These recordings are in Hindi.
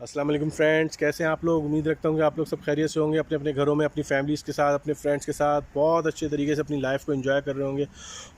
अस्सलाम वालेकुम फ्रेंड्स, कैसे हैं आप लोग। उम्मीद रखता हूँ कि आप लोग सब खैरियत से होंगे, अपने अपने घरों में अपनी फैमिलीज़ के साथ, अपने फ्रेंड्स के साथ बहुत अच्छे तरीके से अपनी लाइफ को एंजॉय कर रहे होंगे।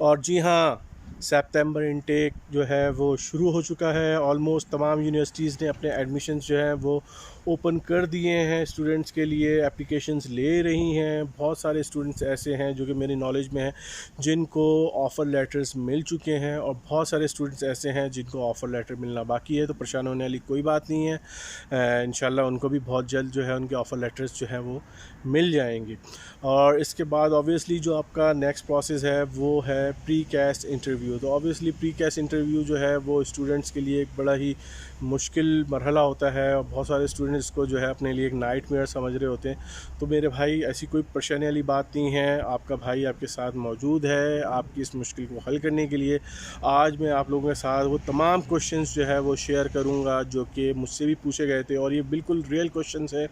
और जी हाँ, सितंबर इनटेक जो है वो शुरू हो चुका है। ऑलमोस्ट तमाम यूनिवर्सिटीज़ ने अपने एडमिशन्स जो हैं वो ओपन कर दिए हैं, स्टूडेंट्स के लिए एप्लीकेशंस ले रही हैं। बहुत सारे स्टूडेंट्स ऐसे हैं जो कि मेरी नॉलेज में हैं जिनको ऑफ़र लेटर्स मिल चुके हैं, और बहुत सारे स्टूडेंट्स ऐसे हैं जिनको ऑफ़र लेटर मिलना बाकी है। तो परेशान होने वाली कोई बात नहीं है, इंशाल्लाह उनको भी बहुत जल्द जो है उनके ऑफ़र लेटर्स जो हैं वो मिल जाएंगे। और इसके बाद ऑब्वियसली जो आपका नेक्स्ट प्रोसेस है वो है प्री कैस्ट इंटरव्यू। तो ऑब्वियसली प्री कैस्ट इंटरव्यू जो है वो स्टूडेंट्स के लिए एक बड़ा ही मुश्किल मरहला होता है, और बहुत सारे स्टूडेंट्स को जो है अपने लिए एक नाइटमेयर समझ रहे होते हैं। तो मेरे भाई, ऐसी कोई परेशानी वाली बात नहीं है, आपका भाई आपके साथ मौजूद है आपकी इस मुश्किल को हल करने के लिए। आज मैं आप लोगों के साथ वो तमाम क्वेश्चंस जो है वो शेयर करूंगा जो कि मुझसे भी पूछे गए थे, और ये बिल्कुल रियल क्वेश्चंस हैं।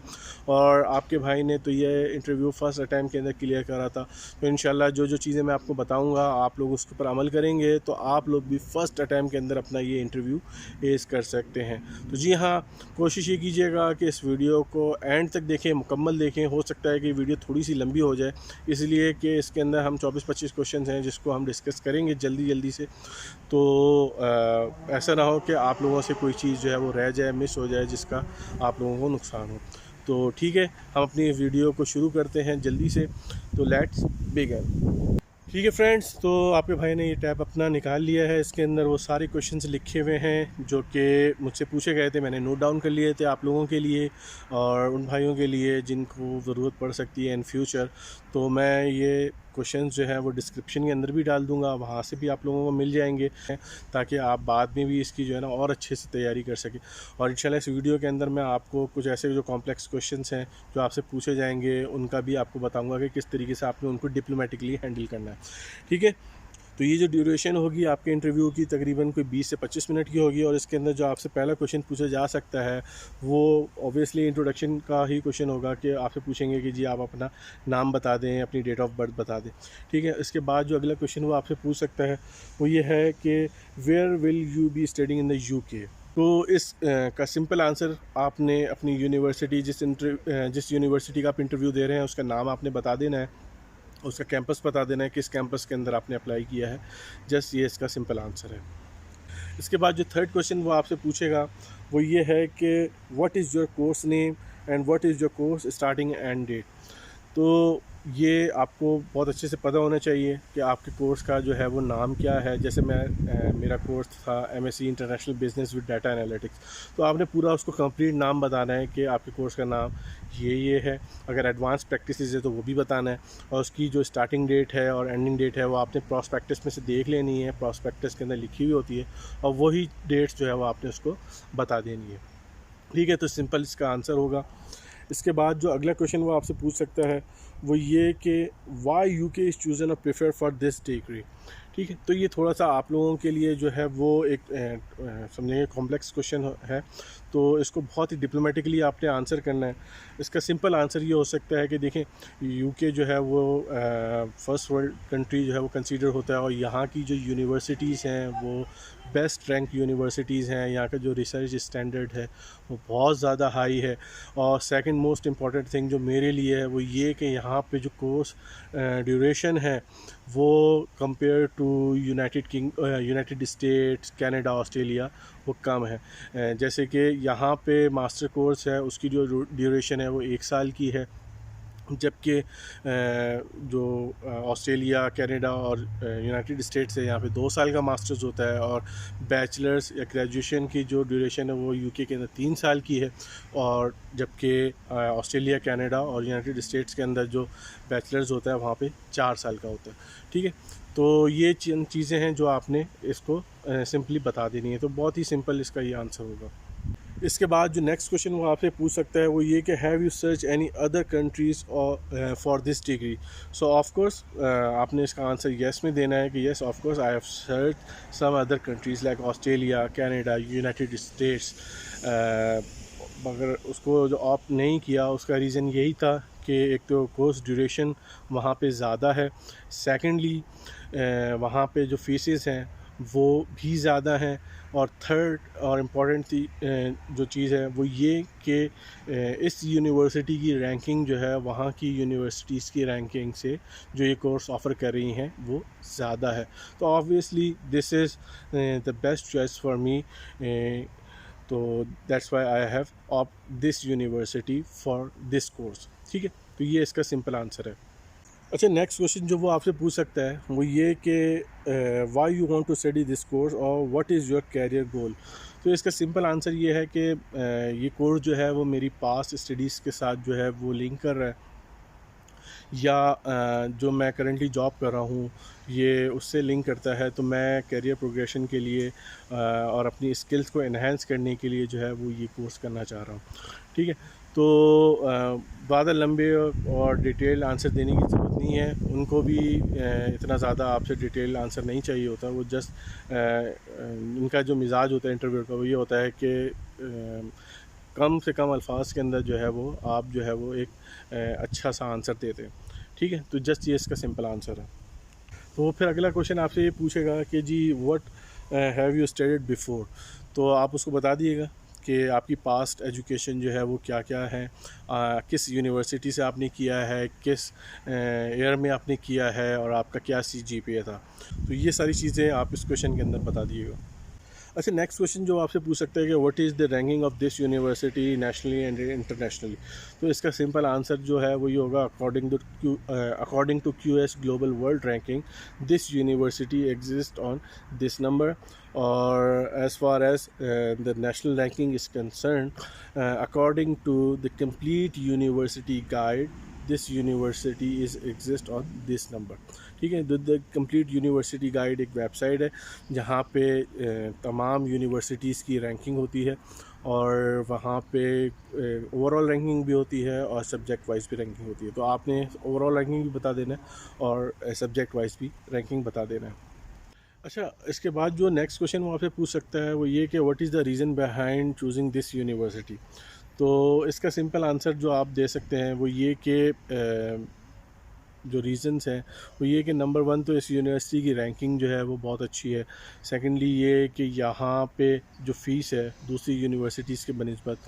और आपके भाई ने तो ये इंटरव्यू फर्स्ट अटैम्प्ट के अंदर क्लियर करा था। तो इंशाल्लाह जो जो चीज़ें मैं आपको बताऊंगा आप लोग उसके ऊपर अमल करेंगे तो आप लोग भी फ़र्स्ट अटैम्प्ट के अंदर अपना ये इंटरव्यू एस कर सकते हैं। तो जी हाँ, कोशिश ये कीजिएगा कि इस वीडियो को एंड तक देखें, मुकम्मल देखें। हो सकता है कि वीडियो थोड़ी सी लंबी हो जाए, इसलिए कि इसके अंदर हम 24-25 क्वेश्चन हैं जिसको हम डिस्कस करेंगे जल्दी जल्दी से। तो ऐसा ना हो कि आप लोगों से कोई चीज़ जो है वो रह जाए, मिस हो जाए, जिसका आप लोगों को नुकसान हो। तो ठीक है, हम अपनी वीडियो को शुरू करते हैं जल्दी से। तो लेट्स बिगिन। ठीक है फ्रेंड्स, तो आपके भाई ने ये टैब अपना निकाल लिया है। इसके अंदर वो सारे क्वेश्चंस लिखे हुए हैं जो कि मुझसे पूछे गए थे, मैंने नोट डाउन कर लिए थे आप लोगों के लिए और उन भाइयों के लिए जिनको ज़रूरत पड़ सकती है इन फ्यूचर। तो मैं ये क्वेश्चंस जो हैं वो डिस्क्रिप्शन के अंदर भी डाल दूंगा, वहाँ से भी आप लोगों को मिल जाएंगे, ताकि आप बाद में भी इसकी जो है ना और अच्छे से तैयारी कर सकें। और इंशाल्लाह इस वीडियो के अंदर मैं आपको कुछ ऐसे जो कॉम्प्लेक्स क्वेश्चंस हैं जो आपसे पूछे जाएंगे उनका भी आपको बताऊंगा कि किस तरीके से आपने उनको डिप्लोमेटिकली हैंडल करना है। ठीक है, तो ये जो ड्यूरेशन होगी आपके इंटरव्यू की तकरीबन कोई 20 से 25 मिनट की होगी। और इसके अंदर जो आपसे पहला क्वेश्चन पूछा जा सकता है वो ऑब्वियसली इंट्रोडक्शन का ही क्वेश्चन होगा कि आपसे पूछेंगे कि जी आप अपना नाम बता दें, अपनी डेट ऑफ बर्थ बता दें। ठीक है, इसके बाद जो अगला क्वेश्चन वो आपसे पूछ सकता है वो ये है कि where will you be studying in the UK। तो इस का सिंपल आंसर आपने अपनी यूनिवर्सिटी जिस यूनिवर्सिटी का आप इंटरव्यू दे रहे हैं उसका नाम आपने बता देना है, उसका कैंपस बता देना है, किस कैंपस के अंदर आपने अप्लाई किया है। जस्ट ये इसका सिंपल आंसर है। इसके बाद जो थर्ड क्वेश्चन वो आपसे पूछेगा वो ये है कि what is your course name and what is your course starting and date. तो ये आपको बहुत अच्छे से पता होना चाहिए कि आपके कोर्स का जो है वो नाम क्या है। जैसे मेरा कोर्स था MSc international business with data analytics, तो आपने पूरा उसको कंप्लीट नाम बताना है कि आपके कोर्स का नाम ये है। अगर एडवांस प्रैक्टिसेस है तो वो भी बताना है, और उसकी जो स्टार्टिंग डेट है और एंडिंग डेट है वो आपने प्रॉस्पेक्टस में से देख लेनी है। प्रॉस्पेक्टस के अंदर लिखी हुई होती है, और वही डेट्स जो है वो आपने उसको बता देनी है। ठीक है, तो सिंपल इसका आंसर होगा। इसके बाद जो अगला क्वेश्चन वो आपसे पूछ सकता है वो ये कि वाई UK इज़ चूज़न और प्रेफर फॉर दिस डिग्री। ठीक है, तो ये थोड़ा सा आप लोगों के लिए जो है वो एक समझेंगे कॉम्प्लेक्स क्वेश्चन है, तो इसको बहुत ही डिप्लोमेटिकली आपने आंसर करना है। इसका सिंपल आंसर ये हो सकता है कि देखें, UK जो है वो फर्स्ट वर्ल्ड कंट्री जो है वो कंसीडर होता है, और यहाँ की जो यूनिवर्सिटीज़ हैं वो बेस्ट रैंक यूनिवर्सिटीज़ हैं। यहाँ का जो रिसर्च स्टैंडर्ड है वो बहुत ज़्यादा हाई है। और सेकंड मोस्ट इम्पॉर्टेंट थिंग जो मेरे लिए है वो ये कि यहाँ पे जो कोर्स ड्यूरेशन है वो compare to United States, Canada, Australia वो कम है। जैसे कि यहाँ पे मास्टर कोर्स है उसकी जो ड्यूरेशन है वो 1 साल की है, जबकि जो ऑस्ट्रेलिया, कनाडा और यूनाइटेड स्टेट्स है यहाँ पे 2 साल का मास्टर्स होता है। और बैचलर्स या ग्रेजुएशन की जो ड्यूरेशन है वो UK के अंदर 3 साल की है, और जबकि ऑस्ट्रेलिया, कनाडा और यूनाइटेड स्टेट्स के अंदर जो बैचलर्स होता है वहाँ पे 4 साल का होता है। ठीक है, तो ये चीज़ें हैं जो आपने इसको सिंपली बता देनी है। तो बहुत ही सिंपल इसका ये आंसर होगा। इसके बाद जो नेक्स्ट क्वेश्चन वो आपसे पूछ सकता है वो ये कि have you search any other countries for this degree. So of course आपने इसका आंसर येस में देना है कि yes of course I have search some other countries like Australia, Canada, United States. मगर उसको जो ऑप्ट नहीं किया उसका रीज़न यही था कि एक तो कोर्स ड्यूरेशन वहाँ पे ज़्यादा है, सेकेंडली वहाँ पे जो फीसेस हैं वो भी ज़्यादा हैं, और थर्ड और इम्पॉर्टेंट जो चीज़ है वो ये कि इस यूनिवर्सिटी की रैंकिंग जो है वहाँ की यूनिवर्सिटीज़ की रैंकिंग से जो ये कोर्स ऑफ़र कर रही हैं वो ज़्यादा है। तो obviously this is the best choice for me, तो that's why I have opt this university for this course. ठीक है, तो ये इसका सिंपल आंसर है। अच्छा, नेक्स्ट क्वेश्चन जो वो आपसे पूछ सकता है वो ये कि why you want to study this course और what is your career goal. तो इसका सिंपल आंसर ये है कि ये कोर्स जो है वो मेरी पास्ट स्टडीज़ के साथ जो है वो लिंक कर रहा है, या जो मैं करंटली जॉब कर रहा हूँ ये उससे लिंक करता है। तो मैं करियर प्रोग्रेशन के लिए और अपनी स्किल्स को इन्हेंस करने के लिए जो है वो ये कोर्स करना चाह रहा हूँ। ठीक है, तो ज़्यादा लंबे और डिटेल आंसर देने की ज़रूरत नहीं है, उनको भी इतना ज़्यादा आपसे डिटेल आंसर नहीं चाहिए होता। वो जस्ट इनका जो मिजाज होता है इंटरव्यू का वो ये होता है कि कम से कम अल्फाज के अंदर जो है वो आप जो है वो एक अच्छा सा आंसर देते हैं। ठीक है, तो जस्ट ये इसका सिंपल आंसर है। तो फिर अगला क्वेश्चन आपसे ये पूछेगा कि जी what have you studied before. तो आप उसको बता दिएगा कि आपकी पास्ट एजुकेशन जो है वो क्या क्या है, किस यूनिवर्सिटी से आपने किया है, किस ईयर में आपने किया है और आपका क्या CGPA था। तो ये सारी चीज़ें आप इस क्वेश्चन के अंदर बता दिएगा। अच्छा, नेक्स्ट क्वेश्चन जो आपसे पूछ सकते हैं कि what is the ranking of this university nationally and internationally. तो इसका सिंपल आंसर जो है वो ये होगा, according to QS global world ranking this university exist on this number. और as far as the national ranking is concern, according to the Complete University Guide this university is exist on this number. ठीक है, द कंप्लीट यूनिवर्सिटी गाइड एक वेबसाइट है जहाँ पे तमाम यूनिवर्सिटीज़ की रैंकिंग होती है और वहाँ पे ओवरऑल रैंकिंग भी होती है और सब्जेक्ट वाइज भी रैंकिंग होती है। तो आपने ओवरऑल रैंकिंग भी बता देना है और सब्जेक्ट वाइज भी रैंकिंग बता देना है। अच्छा, इसके बाद जो नेक्स्ट क्वेश्चन वो आपसे पूछ सकता है वो ये कि what is the reason behind choosing this university. तो इसका सिंपल आंसर जो आप दे सकते हैं वो ये कि जो रीज़न्स हैं वो ये कि नंबर 1 तो इस यूनिवर्सिटी की रैंकिंग जो है वो बहुत अच्छी है। सेकेंडली ये कि यहाँ पे जो फ़ीस है दूसरी यूनिवर्सिटीज़ के बनिस्बत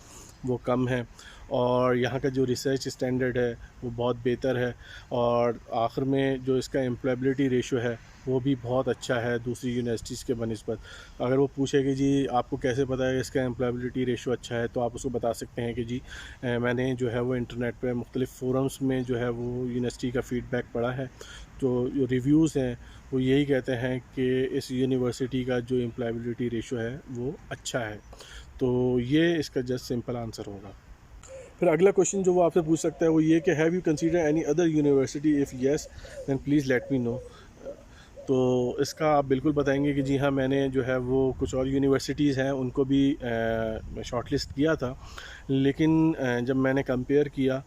वो कम है और यहाँ का जो रिसर्च स्टैंडर्ड है वो बहुत बेहतर है। और आखिर में जो इसका एम्प्लॉयबिलिटी रेशो है वो भी बहुत अच्छा है दूसरी यूनिवर्सिटीज़ के बनिस्बत। अगर वो पूछे कि जी आपको कैसे पता है इसका एम्प्लॉयबिलिटी रेशो अच्छा है, तो आप उसको बता सकते हैं कि जी मैंने जो है वो इंटरनेट पे मुख्तलिफ़ फोरम्स में जो है वो यूनिवर्सिटी का फ़ीडबैक पढ़ा है। तो जो रिव्यूज़ हैं वो यही कहते हैं कि इस यूनिवर्सिटी का जो एम्प्लॉयबिलिटी रेशो है वो अच्छा है। तो ये इसका जस्ट सिंपल आंसर होगा। फिर अगला क्वेश्चन जो वो आपसे पूछ सकता है वो ये कि have you consider any other university, if yes then please let me know. तो इसका आप बिल्कुल बताएंगे कि जी हाँ, मैंने जो है वो कुछ और यूनिवर्सिटीज़ हैं उनको भी शॉर्टलिस्ट किया था, लेकिन जब मैंने कंपेयर किया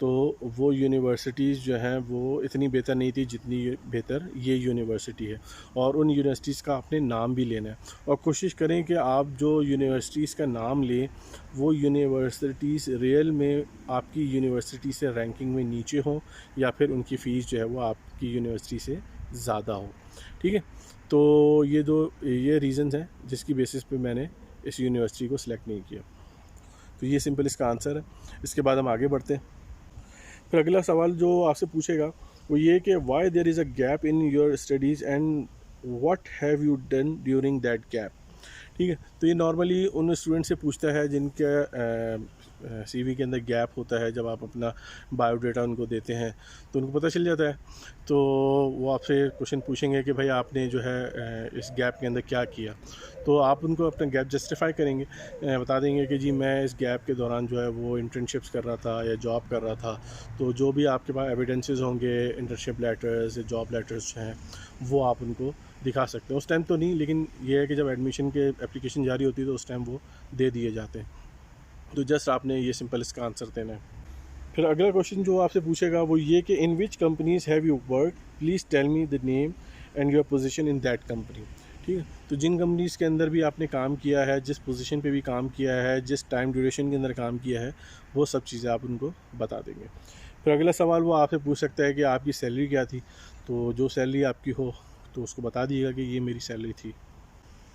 तो वो यूनिवर्सिटीज़ जो हैं वो इतनी बेहतर नहीं थी जितनी बेहतर ये यूनिवर्सिटी है। और उन यूनिवर्सिटीज़ का आपने नाम भी लेना है और कोशिश करें कि आप जो यूनिवर्सिटीज़ का नाम लें वो यूनिवर्सिटीज़ रियल में आपकी यूनिवर्सिटी से रैंकिंग में नीचे हों या फिर उनकी फ़ीस जो है वो आपकी यूनिवर्सिटी से ज़्यादा हो। ठीक है, तो ये रीज़न्स हैं जिसकी बेसिस पे मैंने इस यूनिवर्सिटी को सिलेक्ट नहीं किया। तो ये सिंपल इसका आंसर है। इसके बाद हम आगे बढ़ते हैं। फिर अगला सवाल जो आपसे पूछेगा वो ये कि why there is a gap in your studies and what have you done during that gap. ठीक है, तो ये नॉर्मली उन स्टूडेंट से पूछता है जिनके CV के अंदर गैप होता है। जब आप अपना बायोडाटा उनको देते हैं तो उनको पता चल जाता है। तो वो आपसे क्वेश्चन पूछेंगे कि भाई आपने जो है इस गैप के अंदर क्या किया। तो आप उनको अपना गैप जस्टिफाई करेंगे, बता देंगे कि जी मैं इस गैप के दौरान जो है वो इंटर्नशिप्स कर रहा था या जॉब कर रहा था। तो जो भी आपके पास एविडेंसेस होंगे, इंटर्नशिप लेटर्स या जॉब लेटर्स हैं, वो आप उनको दिखा सकते हैं। उस टाइम तो नहीं, लेकिन ये है कि जब एडमिशन के एप्लीकेशन जारी होती है तो उस टाइम वो दे दिए जाते हैं। तो जस्ट आपने ये सिंपल इसका आंसर देना है। फिर अगला क्वेश्चन जो आपसे पूछेगा वो ये कि in which companies have you work, please tell me the name and your position in that company. ठीक है, तो जिन कंपनीज़ के अंदर भी आपने काम किया है, जिस पोजीशन पे भी काम किया है, जिस टाइम ड्यूरेशन के अंदर काम किया है, वो सब चीज़ें आप उनको बता देंगे। फिर अगला सवाल वो आपसे पूछ सकता है कि आपकी सैलरी क्या थी। तो जो सैलरी आपकी हो तो उसको बता दिएगा कि ये मेरी सैलरी थी।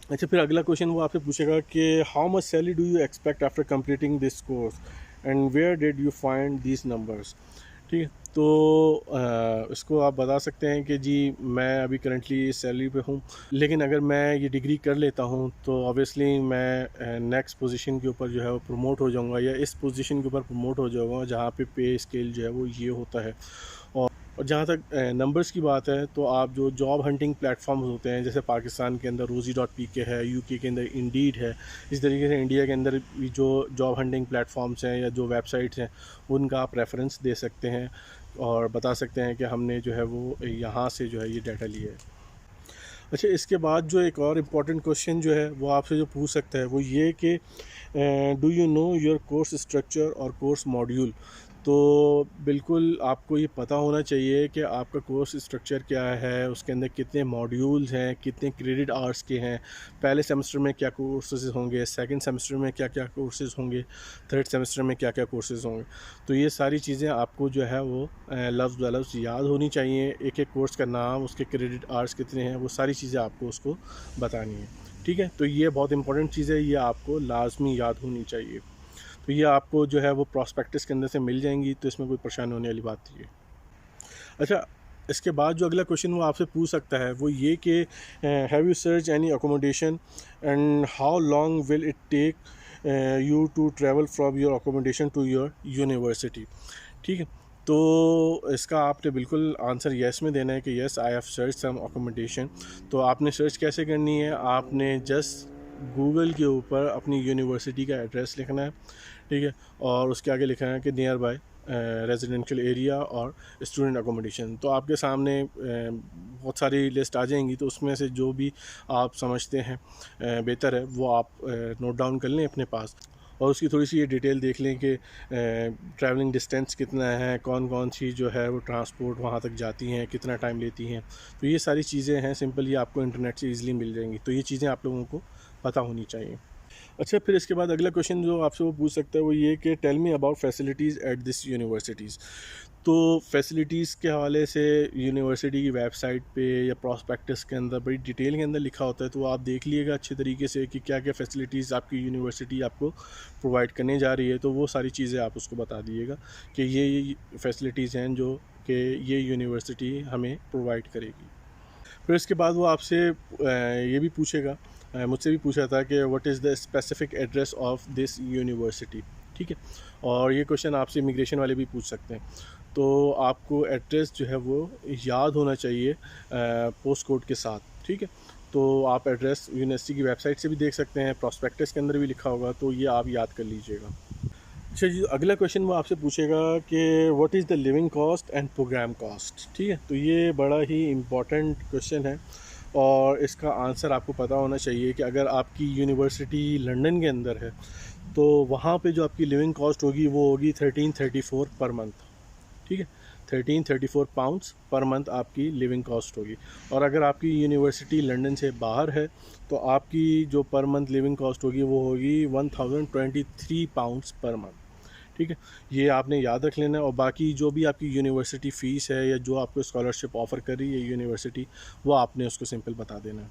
अच्छा, फिर अगला क्वेश्चन वो आपसे पूछेगा कि how much salary do you expect after completing this course and where did you find these numbers. ठीक है, तो इसको आप बता सकते हैं कि जी मैं अभी करंटली सैलरी पे हूँ, लेकिन अगर मैं ये डिग्री कर लेता हूँ तो ऑब्वियसली मैं नेक्स्ट पोजीशन के ऊपर जो है वो प्रमोट हो जाऊँगा, या इस पोजीशन के ऊपर प्रमोट हो जाऊँगा जहाँ पे पे स्केल जो है वो ये होता है। और जहाँ तक नंबर्स की बात है, तो आप जो जॉब हंटिंग प्लेटफॉर्म्स होते हैं, जैसे पाकिस्तान के अंदर rosie.pk है, यूके के अंदर इंडीड है, इस तरीके से इंडिया के अंदर भी जो जॉब हंटिंग प्लेटफॉर्म्स हैं या जो वेबसाइट्स हैं, उनका आप रेफरेंस दे सकते हैं और बता सकते हैं कि हमने जो है वो यहाँ से जो है ये डाटा लिया है। अच्छा, इसके बाद जो एक और इम्पॉर्टेंट क्वेश्चन जो है वो आपसे जो पूछ सकता है वो ये कि do you know your course structure और कोर्स मॉड्यूल। तो बिल्कुल आपको ये पता होना चाहिए कि आपका कोर्स स्ट्रक्चर क्या है, उसके अंदर कितने मॉड्यूल्स हैं, कितने क्रेडिट आवर्स के हैं, पहले सेमेस्टर में क्या कोर्सेज होंगे, सेकंड सेमेस्टर में क्या क्या कोर्सेज होंगे, थर्ड सेमेस्टर में क्या क्या कोर्सेज होंगे। तो ये सारी चीज़ें आपको जो है वो लफ्ज़ ब लफ्ज़ याद होनी चाहिए, एक एक कोर्स का नाम, उसके क्रेडिट आवर्स कितने हैं, वो सारी चीज़ें आपको उसको बतानी है। ठीक है, तो ये बहुत इंपॉर्टेंट चीज़ है, ये आपको लाजमी याद होनी चाहिए। तो ये आपको जो है वो प्रॉस्पेक्टस के अंदर से मिल जाएंगी, तो इसमें कोई परेशानी होने वाली बात नहीं है। अच्छा, इसके बाद जो अगला क्वेश्चन वो आपसे पूछ सकता है वो ये कि have you search any accommodation and how long will it take you to travel from your accommodation to your university. ठीक है, तो इसका आपने बिल्कुल आंसर येस में देना है कि yes I have search some accommodation. तो आपने सर्च कैसे करनी है, आपने जस्ट गूगल के ऊपर अपनी यूनिवर्सिटी का एड्रेस लिखना है। ठीक है, और उसके आगे लिखना है कि नियर बाय रेजिडेंशियल एरिया और स्टूडेंट अकोमोडेशन। तो आपके सामने बहुत सारी लिस्ट आ जाएंगी, तो उसमें से जो भी आप समझते हैं बेहतर है वो आप नोट डाउन कर लें अपने पास, और उसकी थोड़ी सी ये डिटेल देख लें कि ट्रैवलिंग डिस्टेंस कितना है, कौन कौन सी जो है वो ट्रांसपोर्ट वहाँ तक जाती हैं, कितना टाइम लेती हैं। तो ये सारी चीज़ें हैं सिंपल, ये आपको इंटरनेट से ईज़िली मिल जाएंगी, तो ये चीज़ें आप लोगों को पता होनी चाहिए। अच्छा, फिर इसके बाद अगला क्वेश्चन जो आपसे वो पूछ सकता है वो ये कि tell me about facilities at this universities. तो फैसिलिटीज़ के हवाले से यूनिवर्सिटी की वेबसाइट पे या प्रॉस्पेक्टस के अंदर बड़ी डिटेल के अंदर लिखा होता है, तो आप देख लीजिएगा अच्छे तरीके से कि क्या क्या फ़ैसिलिटीज़ आपकी यूनिवर्सिटी आपको प्रोवाइड करने जा रही है। तो वो सारी चीज़ें आप उसको बता दीजिएगा कि ये फैसिलिटीज़ हैं जो कि ये यूनिवर्सिटी हमें प्रोवाइड करेगी। फिर इसके बाद वो आपसे ये भी पूछेगा, मुझसे भी पूछा था कि what is the specific address of this university. ठीक है, और ये क्वेश्चन आपसे इमिग्रेशन वाले भी पूछ सकते हैं। तो आपको एड्रेस जो है वो याद होना चाहिए पोस्ट कोड के साथ। ठीक है, तो आप एड्रेस यूनिवर्सिटी की वेबसाइट से भी देख सकते हैं, प्रॉस्पेक्टस के अंदर भी लिखा होगा, तो ये आप याद कर लीजिएगा। अच्छा जी, अगला क्वेश्चन वो आपसे पूछेगा कि what is the living cost and program cost. ठीक है, तो ये बड़ा ही इम्पॉर्टेंट क्वेश्चन है और इसका आंसर आपको पता होना चाहिए कि अगर आपकी यूनिवर्सिटी लंदन के अंदर है तो वहाँ पे जो आपकी लिविंग कॉस्ट होगी वो होगी 1334 पर मंथ। ठीक है, 1334 पाउंड्स पर मंथ आपकी लिविंग कॉस्ट होगी। और अगर आपकी यूनिवर्सिटी लंदन से बाहर है तो आपकी जो पर मंथ लिविंग कॉस्ट होगी वो होगी 1023 पाउंड्स पर मंथ। ठीक है, ये आपने याद रख लेना है। और बाकी जो भी आपकी यूनिवर्सिटी फ़ीस है या जो आपको स्कॉलरशिप ऑफ़र कर रही है यूनिवर्सिटी, वो आपने उसको सिंपल बता देना है।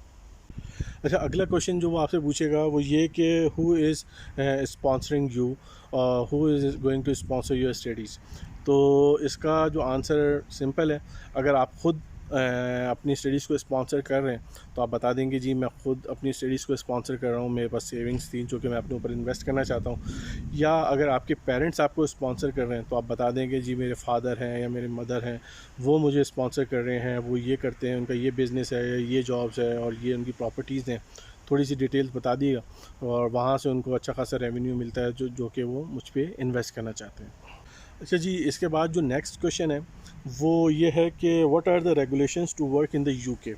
अच्छा, अगला क्वेश्चन जो वो आपसे पूछेगा वो ये कि who is sponsoring you, who is going to sponsor your studies. तो इसका जो आंसर सिंपल है, अगर आप ख़ुद अपनी स्टडीज़ को स्पॉन्सर कर रहे हैं तो आप बता देंगे जी मैं ख़ुद अपनी स्टडीज़ को स्पॉन्सर कर रहा हूँ, मेरे पास सेविंग्स थी जो कि मैं अपने ऊपर इन्वेस्ट करना चाहता हूँ। या अगर आपके पेरेंट्स आपको स्पॉन्सर कर रहे हैं तो आप बता देंगे जी मेरे फादर हैं या मेरे मदर हैं, वो मुझे स्पॉन्सर कर रहे हैं, वो ये करते हैं, उनका ये बिज़नेस है, ये जॉब्स है और ये उनकी प्रॉपर्टीज़ हैं। थोड़ी सी डिटेल्स बता दिएगा और वहाँ से उनको अच्छा खासा रेवेन्यू मिलता है जो कि वो मुझ पर इन्वेस्ट करना चाहते हैं। अच्छा जी, इसके बाद जो नेक्स्ट क्वेश्चन है वो ये है कि what are the regulations to work in the UK.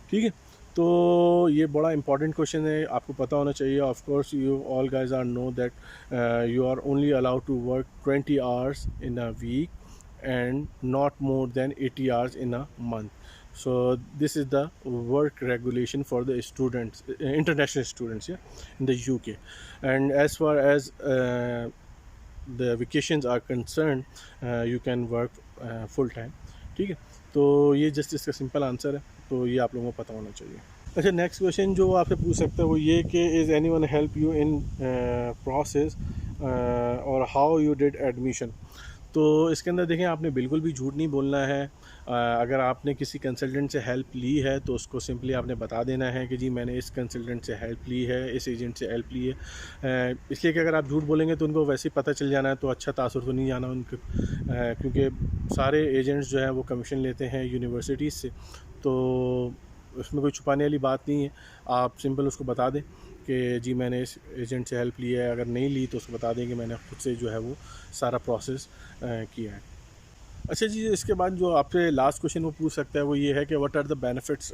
ठीक है, तो ये बड़ा इंपॉर्टेंट क्वेश्चन है, आपको पता होना चाहिए। Of course you all guys are know that you are only allowed to work 20 hours in a week and not more than 80 hours in a month. So this is the work regulation for the students, international students, yeah, in the UK. And as far as the vacations are concerned, you can work full time. ठीक है, तो ये जस्ट इसका सिंपल आंसर है, तो ये आप लोगों को पता होना चाहिए। अच्छा, नेक्स्ट क्वेश्चन जो वो आपसे पूछ सकता है वो ये कि is anyone help you in process और हाउ यू डिड एडमिशन। तो इसके अंदर देखें, आपने बिल्कुल भी झूठ नहीं बोलना है। अगर आपने किसी कंसल्टेंट से हेल्प ली है तो उसको सिंपली आपने बता देना है कि जी मैंने इस कंसल्टेंट से हेल्प ली है, इस एजेंट से हेल्प ली है। इसलिए कि अगर आप झूठ बोलेंगे तो उनको वैसे ही पता चल जाना है, तो अच्छा तासुर तो नहीं जाना उनके, क्योंकि सारे एजेंट्स जो हैं वो कमीशन लेते हैं यूनिवर्सिटीज़ से। तो उसमें कोई छुपाने वाली बात नहीं है। आप सिंपल उसको बता दें कि जी मैंने इस एजेंट से हेल्प ली है। अगर नहीं ली तो उसको बता दें कि मैंने खुद से जो है वो सारा प्रोसेस किया है। अच्छा जी, इसके बाद जो आपसे लास्ट क्वेश्चन वो पूछ सकता है वो ये है कि what are the benefits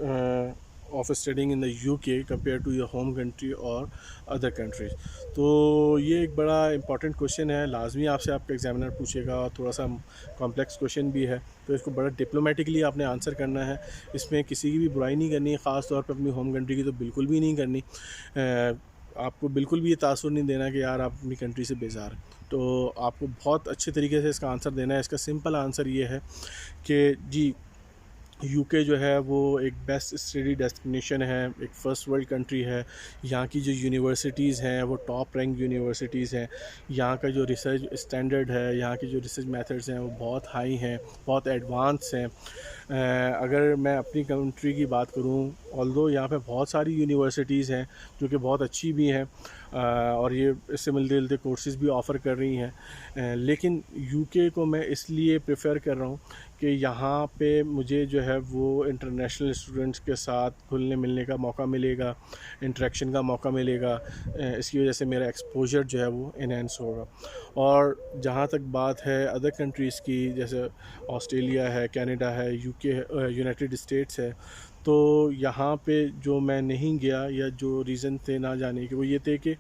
of studying in the UK compare to your home country और अदर कंट्रीज। तो ये एक बड़ा इंपॉर्टेंट क्वेश्चन है, लाजमी आपसे आपका एग्जामिनर पूछेगा, और थोड़ा सा कॉम्प्लेक्स क्वेश्चन भी है, तो इसको बड़ा डिप्लोमेटिकली आपने आंसर करना है। इसमें किसी की भी बुराई नहीं करनी है, ख़ास तौर पे अपनी होम कंट्री की तो बिल्कुल भी नहीं करनी। आपको बिल्कुल भी ये तासुर नहीं देना कि यार आप अपनी कंट्री से बेजार हैं। तो आपको बहुत अच्छे तरीके से इसका आंसर देना है। इसका सिंपल आंसर ये है कि जी यूके जो है वो एक बेस्ट स्टडी डेस्टिनेशन है, एक फ़र्स्ट वर्ल्ड कंट्री है। यहाँ की जो यूनिवर्सिटीज़ हैं वो टॉप रैंक यूनिवर्सिटीज़ हैं। यहाँ का जो रिसर्च स्टैंडर्ड है, यहाँ की जो रिसर्च मेथड्स हैं वो बहुत हाई हैं, बहुत एडवांस हैं। अगर मैं अपनी कंट्री की बात करूँ, ऑल्दो यहाँ पे बहुत सारी यूनिवर्सिटीज़ हैं जो कि बहुत अच्छी भी हैं, और ये इससे मिलते जुलते कोर्सेज़ भी ऑफ़र कर रही हैं, लेकिन यूके को मैं इसलिए प्रेफर कर रहा हूँ कि यहाँ पे मुझे जो है वो इंटरनेशनल स्टूडेंट्स के साथ घुलने मिलने का मौका मिलेगा, इंटरेक्शन का मौका मिलेगा। इसकी वजह से मेरा एक्सपोजर जो है वो इनहेंस होगा। और जहाँ तक बात है अदर कंट्रीज़ की, जैसे ऑस्ट्रेलिया है, कनाडा है, यूके है, यूनाइटेड स्टेट्स है, तो यहाँ पे जो मैं नहीं गया या जो रीज़न थे ना जाने के वो ये थे कि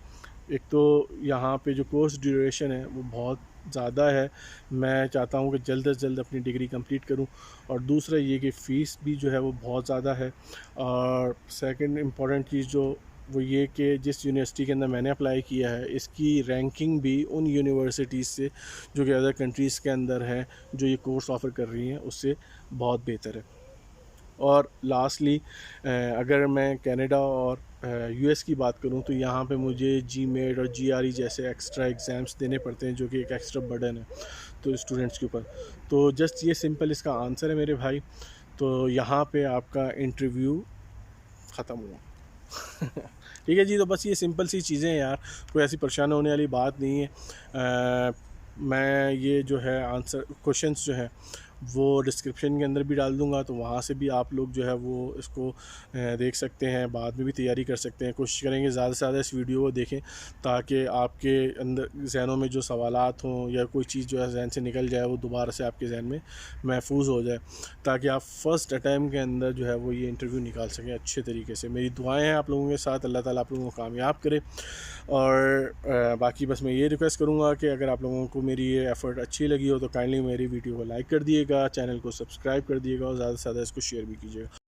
एक तो यहाँ पे जो कोर्स ड्यूरेशन है वो बहुत ज़्यादा है। मैं चाहता हूँ कि जल्द से जल्द अपनी डिग्री कंप्लीट करूँ, और दूसरा ये कि फ़ीस भी जो है वो बहुत ज़्यादा है। और सेकंड इम्पॉर्टेंट चीज़ जो वो ये कि जिस यूनिवर्सिटी के अंदर मैंने अप्लाई किया है इसकी रैंकिंग भी उन यूनिवर्सिटीज़ से जो कि अदर कंट्रीज़ के अंदर हैं, जो ये कोर्स ऑफ़र कर रही हैं, उससे बहुत बेहतर है। और लास्टली अगर मैं कनाडा और यूएस की बात करूं तो यहाँ पे मुझे जीमेट और जीआरई जैसे एक्स्ट्रा एग्ज़ाम्स देने पड़ते हैं, जो कि एक एक्स्ट्रा बर्डन है तो स्टूडेंट्स के ऊपर। तो जस्ट ये सिंपल इसका आंसर है मेरे भाई। तो यहाँ पे आपका इंटरव्यू ख़त्म हुआ। ठीक है जी, तो बस ये सिंपल सी चीज़ें हैं यार, कोई ऐसी परेशान होने वाली बात नहीं है। मैं ये जो है आंसर क्वेश्चंस जो है वो डिस्क्रिप्शन के अंदर भी डाल दूंगा, तो वहाँ से भी आप लोग जो है वो इसको देख सकते हैं, बाद में भी तैयारी कर सकते हैं। कोशिश करेंगे ज़्यादा से ज़्यादा इस वीडियो को देखें, ताकि आपके अंदर जहनों में जो सवालात हों या कोई चीज़ जो है जहन से निकल जाए वो दोबारा से आपके जहन में महफूज हो जाए, ताकि आप फ़र्स्ट अटैम्प्ट के अंदर जो है वो ये इंटरव्यू निकाल सकें अच्छे तरीके से। मेरी दुआएं हैं आप लोगों के साथ, अल्लाह ताला आप लोगों को कामयाब करे। और बाकी बस मैं ये रिक्वेस्ट करूँगा कि अगर आप लोगों को मेरी ये एफ़र्ट अच्छी लगी हो तो काइंडली मेरी वीडियो को लाइक कर दिएगा, चैनल को सब्सक्राइब कर दिएगा, और ज़्यादा से ज़्यादा इसको शेयर भी कीजिएगा।